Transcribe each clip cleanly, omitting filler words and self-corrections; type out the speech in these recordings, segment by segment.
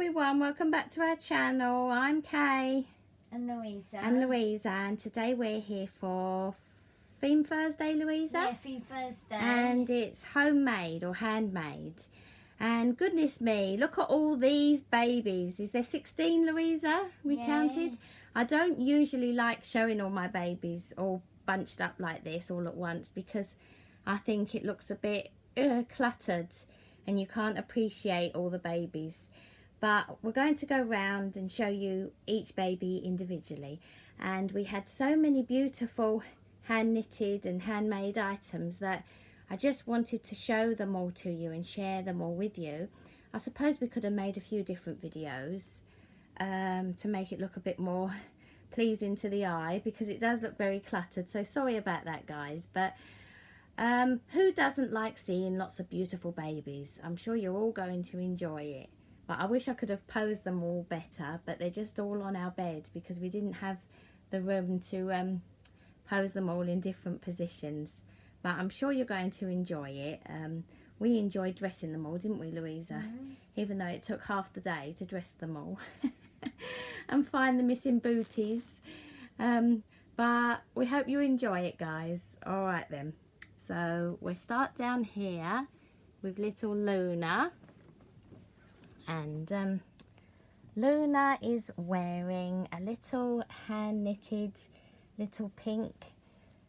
everyone, welcome back to our channel. I'm Kay And Louisa. And today we're here for Theme Thursday, Louisa. Yeah, Theme Thursday. And it's homemade or handmade. And goodness me, look at all these babies. Is there 16, Louisa? We counted. I don't usually like showing all my babies all bunched up like this all at once because I think it looks a bit cluttered and you can't appreciate all the babies. But we're going to go round and show you each baby individually. And we had so many beautiful hand knitted and handmade items that I just wanted to show them all to you and share them all with you. I suppose we could have made a few different videos to make it look a bit more pleasing to the eye, because it does look very cluttered. So sorry about that, guys. But who doesn't like seeing lots of beautiful babies? I'm sure you're all going to enjoy it. But I wish I could have posed them all better, but they're just all on our bed because we didn't have the room to pose them all in different positions. But I'm sure you're going to enjoy it. We enjoyed dressing them all, didn't we, Louisa? Even though it took half the day to dress them all and find the missing booties. But we hope you enjoy it, guys. All right then. So we'll start down here with little Luna. And Luna is wearing a little hand knitted little pink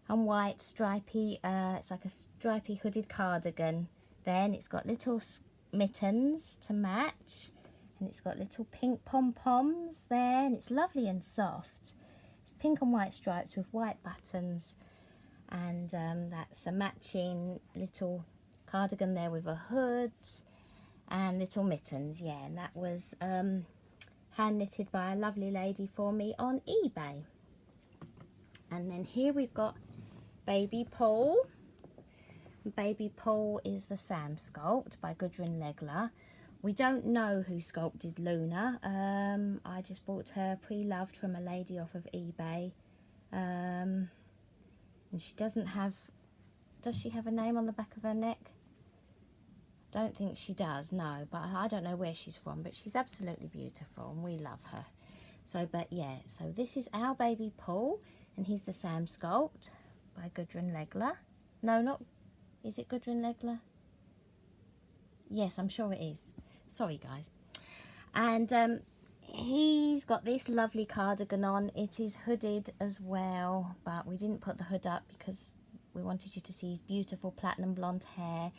and white stripy, it's like a stripy hooded cardigan. Then it's got little mittens to match, and it's got little pink pom-poms there, and it's lovely and soft. It's pink and white stripes with white buttons, and that's a matching little cardigan there with a hood and little mittens. Yeah, and that was hand knitted by a lovely lady for me on eBay. And then here we've got Baby Paul. Baby Paul is the Sam sculpt by Gudrun Legler. We don't know who sculpted Luna. I just bought her pre-loved from a lady off of eBay. And she doesn't have, does she have a name on the back of her neck? Don't think she does, no, but I don't know where she's from, but she's absolutely beautiful and we love her. So, but yeah, so this is our Baby Paul, and he's the Sam sculpt by Gudrun Legler. No, not, is it Gudrun Legler? Yes, I'm sure it is. Sorry, guys. And he's got this lovely cardigan on. It is hooded as well, but we didn't put the hood up because we wanted you to see his beautiful platinum blonde hair.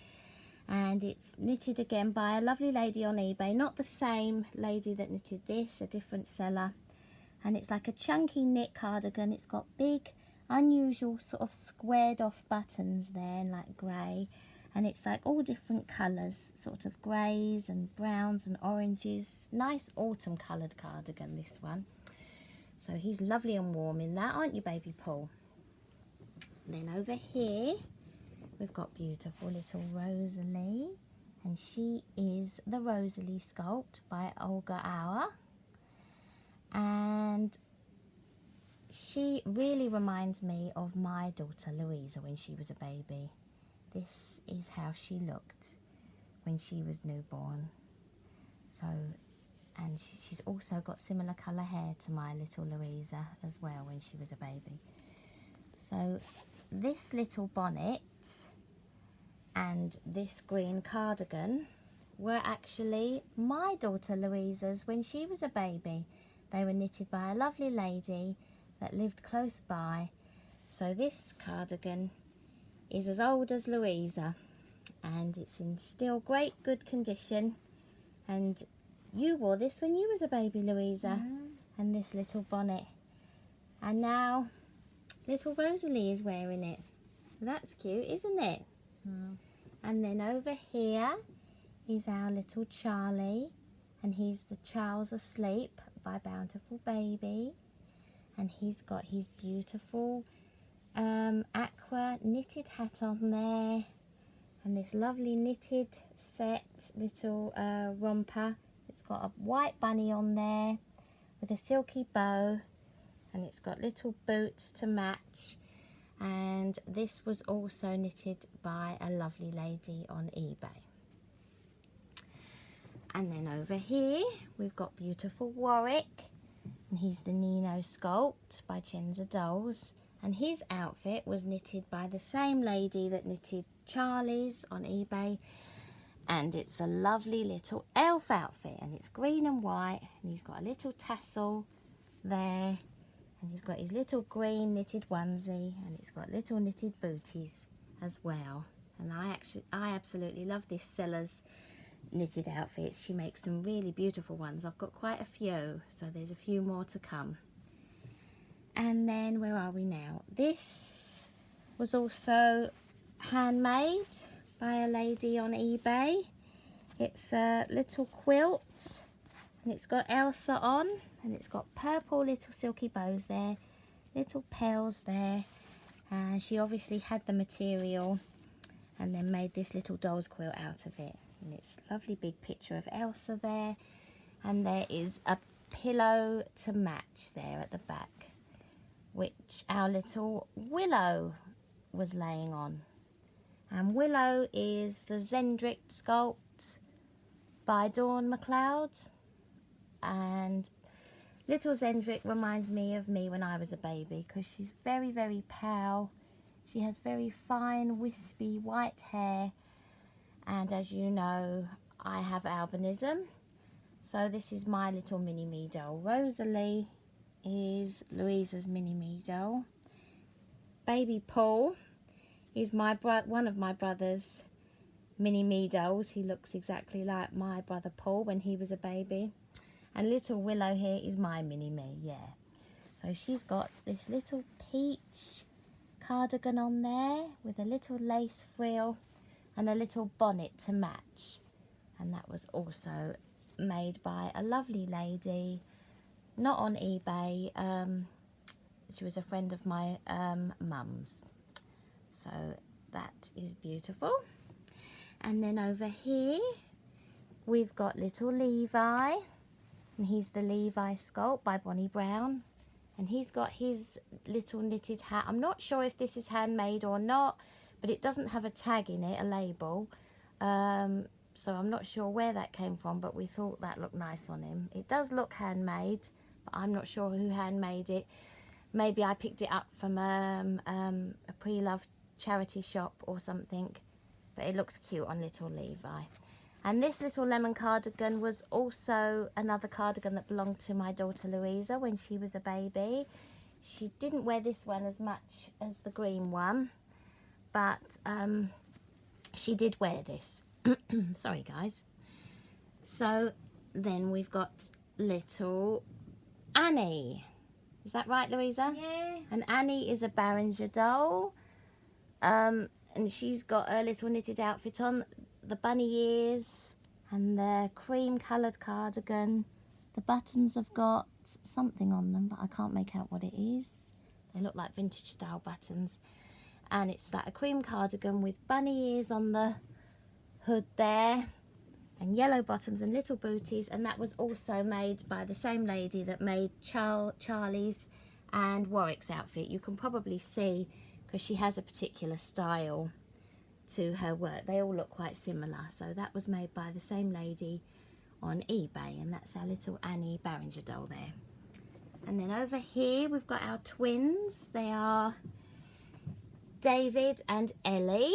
And it's knitted again by a lovely lady on eBay, not the same lady that knitted this, a different seller. And it's like a chunky knit cardigan. It's got big, unusual sort of squared off buttons there, like grey. And it's like all different colours, sort of greys and browns and oranges. Nice autumn coloured cardigan, this one. So he's lovely and warm in that, aren't you, Baby Paul? Then over here, we've got beautiful little Rosalie, and she is the Rosalie sculpt by Olga Auer, and she really reminds me of my daughter Louisa when she was a baby. This is how she looked when she was newborn. So, and she's also got similar colour hair to my little Louisa as well when she was a baby. So this little bonnet and this green cardigan were actually my daughter Louisa's when she was a baby. They were knitted by a lovely lady that lived close by. So this cardigan is as old as Louisa, and it's in still great good condition. And you wore this when you was a baby, Louisa, and this little bonnet. And now little Rosalie is wearing it. That's cute, isn't it? And then over here is our little Charlie, and he's the Charles Asleep by Bountiful Baby, and he's got his beautiful aqua knitted hat on there, and this lovely knitted set little romper. It's got a white bunny on there with a silky bow, and it's got little boots to match. And this was also knitted by a lovely lady on eBay. And then over here we've got beautiful Warwick, and he's the Nino Sculpt by Chenza Dolls, and his outfit was knitted by the same lady that knitted Charlie's on eBay, and it's a lovely little elf outfit, and it's green and white, and he's got a little tassel there, and he's got his little green knitted onesie, and it's got little knitted booties as well. And I absolutely love this seller's knitted outfits. She makes some really beautiful ones. I've got quite a few, so there's a few more to come. And then where are we now? This was also handmade by a lady on eBay. It's a little quilt, and it's got Elsa on, and it's got purple little silky bows there, little pearls there, and she obviously had the material and then made this little doll's quilt out of it. And it's a lovely big picture of Elsa there, and there is a pillow to match there at the back, which our little Willow was laying on. And Willow is the Zendrick sculpt by Dawn McLeod, and little Zendrick reminds me of me when I was a baby, because she's very, very pale. She has very fine, wispy white hair, and as you know, I have albinism, so this is my little mini-me doll. Rosalie is Louisa's mini-me doll. Baby Paul is one of my brother's mini-me dolls. He looks exactly like my brother Paul when he was a baby. And little Willow here is my mini-me, yeah. So she's got this little peach cardigan on there with a little lace frill and a little bonnet to match. And that was also made by a lovely lady, not on eBay. She was a friend of my mum's. So that is beautiful. And then over here we've got little Levi, and he's the Levi sculpt by Bonnie Brown, and he's got his little knitted hat. I'm not sure if this is handmade or not, but it doesn't have a tag in it, a label, so I'm not sure where that came from, but we thought that looked nice on him. It does look handmade, but I'm not sure who handmade it. Maybe I picked it up from a pre-loved charity shop or something, but it looks cute on little Levi. And this little lemon cardigan was also another cardigan that belonged to my daughter Louisa when she was a baby. She didn't wear this one as much as the green one, but she did wear this. Sorry guys. So then we've got little Annie. Is that right, Louisa? Yeah. And Annie is a Barringer doll. And she's got a little knitted outfit on, the bunny ears and the cream coloured cardigan. The buttons have got something on them, but I can't make out what it is. They look like vintage style buttons. And it's like a cream cardigan with bunny ears on the hood there, and yellow bottoms and little booties. And that was also made by the same lady that made Charlie's and Warwick's outfit. You can probably see, because she has a particular style to her work. They all look quite similar. So that was made by the same lady on eBay, and that's our little Annie Barringer doll there. And then over here we've got our twins. They are David and Ellie,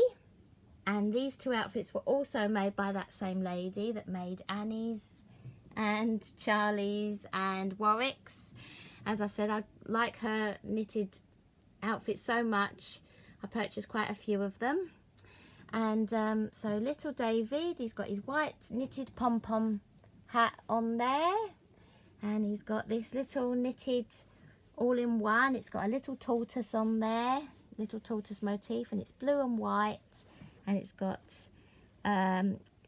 and these two outfits were also made by that same lady that made Annie's and Charlie's and Warwick's. As I said, I like her knitted outfits so much, I purchased quite a few of them. And so little David, he's got his white knitted pom-pom hat on there, and he's got this little knitted all-in-one. It's got a little tortoise on there, little tortoise motif, and it's blue and white, and it's got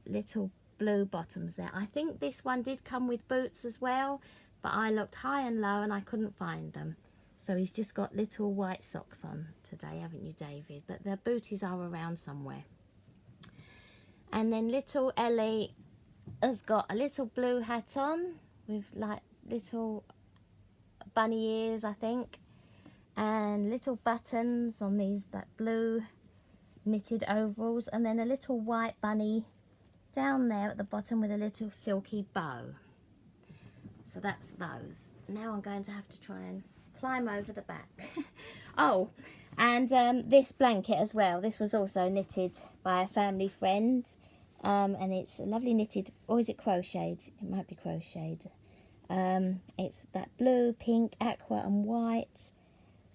little blue bottoms there. I think this one did come with boots as well, but I looked high and low and I couldn't find them. So he's just got little white socks on today, haven't you, David? But the booties are around somewhere. And then little Ellie has got a little blue hat on with like little bunny ears, I think, and little buttons on these like blue knitted overalls, and then a little white bunny down there at the bottom with a little silky bow. So that's those. Now I'm going to have to try and climb over the back. Oh, and this blanket as well. This was also knitted by a family friend. And it's a lovely knitted, or is it crocheted? It might be crocheted. It's that blue, pink, aqua and white.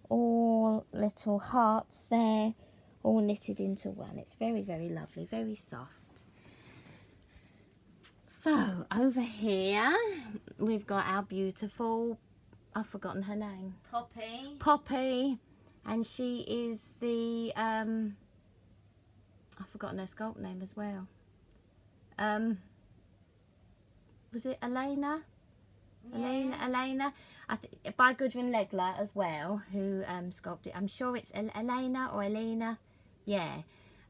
All little hearts there, all knitted into one. It's very, very lovely, very soft. So over here we've got our beautiful, I've forgotten her name, Poppy, and she is the I've forgotten her sculpt name as well. Was it Elena? Yeah. Elena, I think by Gudrun Legler as well, who sculpted. I'm sure it's Elena or Elena, yeah.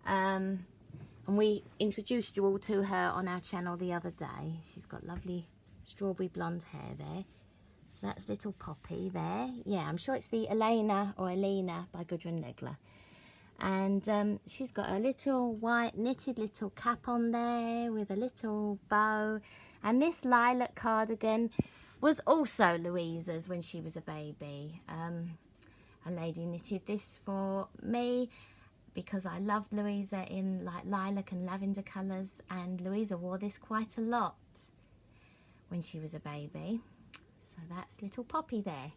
And we introduced you all to her on our channel the other day. She's got lovely strawberry blonde hair there. So that's little Poppy there. Yeah, I'm sure it's the Elena or Elena by Gudrun Legler. And she's got a little white knitted little cap on there with a little bow. And this lilac cardigan was also Louisa's when she was a baby. A lady knitted this for me because I loved Louisa in like lilac and lavender colours, and Louisa wore this quite a lot when she was a baby. So that's little Poppy there.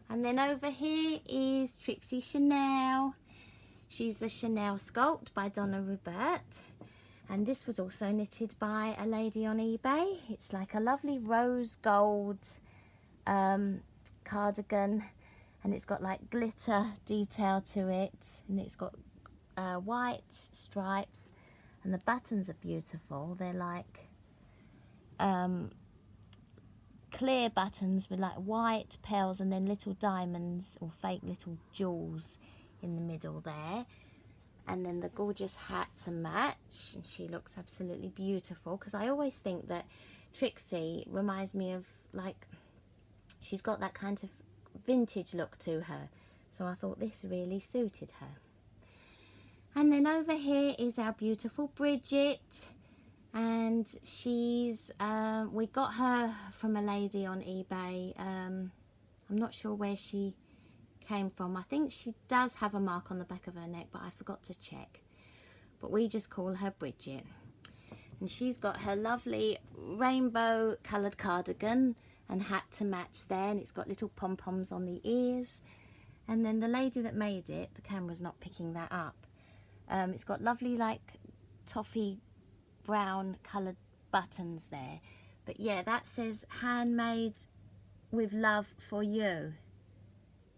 And then over here is Trixie Chanel. She's the Chanel Sculpt by Donna Rupert. And this was also knitted by a lady on eBay. It's like a lovely rose gold cardigan, and it's got like glitter detail to it, and it's got white stripes, and the buttons are beautiful. They're like clear buttons with like white pearls and then little diamonds or fake little jewels in the middle there. And then the gorgeous hat to match, and she looks absolutely beautiful, because I always think that Trixie reminds me of, like, she's got that kind of vintage look to her, so I thought this really suited her. And then over here is our beautiful Bridget, and she's we got her from a lady on eBay. I'm not sure where she came from. I think she does have a mark on the back of her neck, but I forgot to check. But we just call her Bridget. And she's got her lovely rainbow coloured cardigan and hat to match there, and it's got little pom-poms on the ears. And then the lady that made it, the camera's not picking that up, it's got lovely like toffee brown coloured buttons there. But yeah, that says handmade with love for you.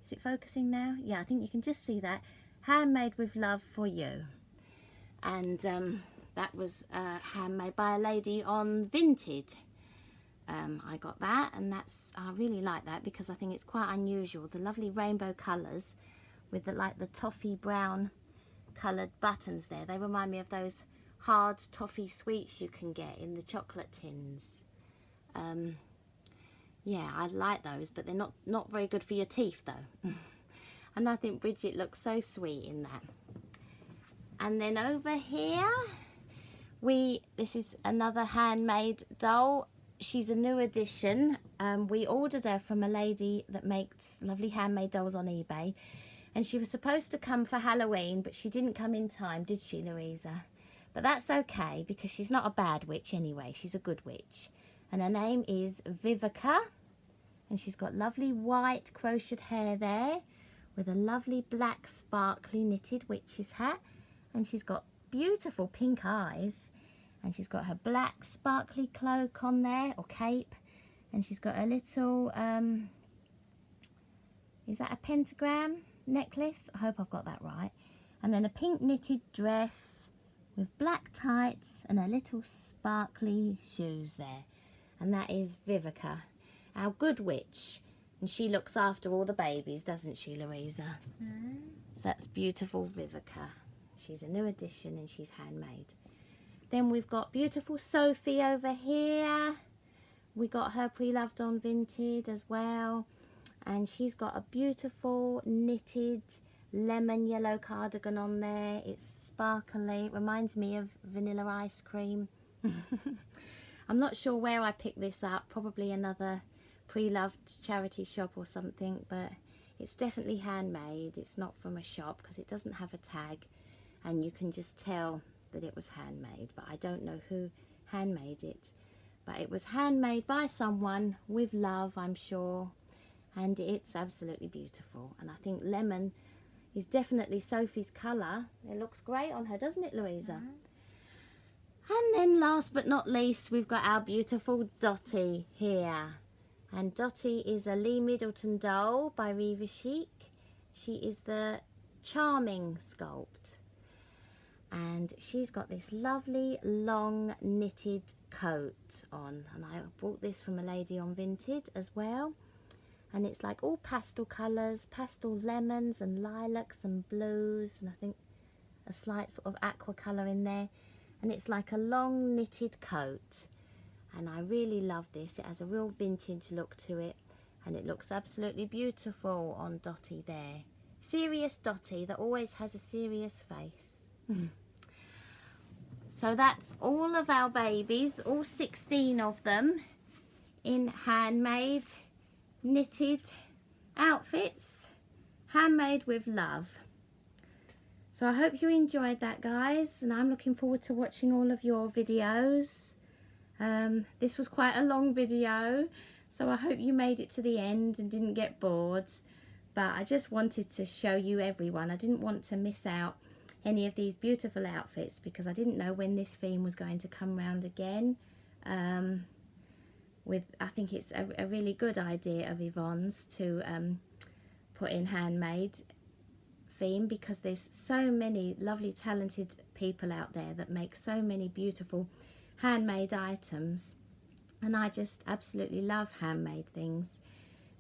Is it focusing now? Yeah, I think you can just see that. Handmade with love for you. And that was handmade by a lady on Vinted. I got that, and I really like that because I think it's quite unusual. The lovely rainbow colours with the like the toffee brown coloured buttons there. They remind me of those hard toffee sweets you can get in the chocolate tins. Yeah, I like those, but they're not very good for your teeth though. And I think Bridget looks so sweet in that. And then over here, this is another handmade doll. She's a new addition. We ordered her from a lady that makes lovely handmade dolls on eBay. And she was supposed to come for Halloween, but she didn't come in time, did she, Louisa? But that's okay, because she's not a bad witch anyway. She's a good witch. And her name is Vivica. And she's got lovely white crocheted hair there with a lovely black sparkly knitted witch's hat. And she's got beautiful pink eyes. And she's got her black sparkly cloak on there, or cape. And she's got a little, is that a pentagram necklace? I hope I've got that right. And then a pink knitted dress with black tights and her little sparkly shoes there. And that is Vivica, our good witch. And she looks after all the babies, doesn't she, Louisa? Mm. So that's beautiful Vivica. She's a new addition and she's handmade. Then we've got beautiful Sophie over here. We got her pre-loved on Vinted as well. And she's got a beautiful knitted lemon yellow cardigan on there. It's sparkly. It reminds me of vanilla ice cream I'm not sure where I picked this up, probably another pre-loved charity shop or something, but it's definitely handmade. It's not from a shop because it doesn't have a tag, and you can just tell that it was handmade, but I don't know who handmade it. But it was handmade by someone with love, I'm sure, and it's absolutely beautiful. And I think lemon is definitely Sophie's colour. It looks great on her, doesn't it, Louisa? And then last but not least, we've got our beautiful Dottie here. And Dottie is a Lee Middleton doll by Riva Chic. She is the Charming sculpt. And she's got this lovely long knitted coat on. And I bought this from a lady on Vinted as well. And it's like all pastel colours, pastel lemons and lilacs and blues. And I think a slight sort of aqua colour in there. And it's like a long knitted coat. And I really love this. It has a real vintage look to it. And it looks absolutely beautiful on Dottie there. Serious Dottie that always has a serious face. So that's all of our babies, all 16 of them, in handmade, knitted outfits, handmade with love. So I hope you enjoyed that, guys, and I'm looking forward to watching all of your videos. This was quite a long video, so I hope you made it to the end and didn't get bored. But I just wanted to show you everyone. I didn't want to miss out any of these beautiful outfits because I didn't know when this theme was going to come round again. I think it's a really good idea of Yvonne's to put in handmade theme, because there's so many lovely talented people out there that make so many beautiful handmade items, and I just absolutely love handmade things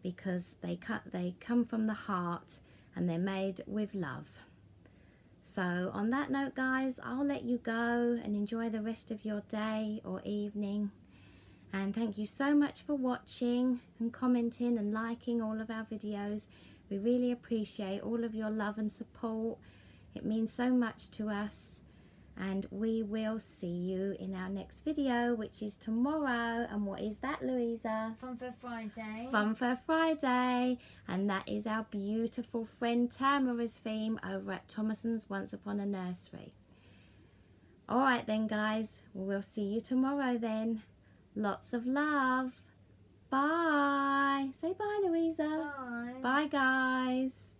because they come from the heart and they're made with love. So on that note, guys, I'll let you go and enjoy the rest of your day or evening. And thank you so much for watching and commenting and liking all of our videos. We really appreciate all of your love and support. It means so much to us. And we will see you in our next video, which is tomorrow. And what is that, Louisa? Fun for Friday. Fun for Friday. And that is our beautiful friend Tamara's theme over at Thomason's Once Upon a Nursery. Alright then, guys. We'll see you tomorrow then. Lots of love. Bye. Say bye, Louisa. Bye. Bye, guys.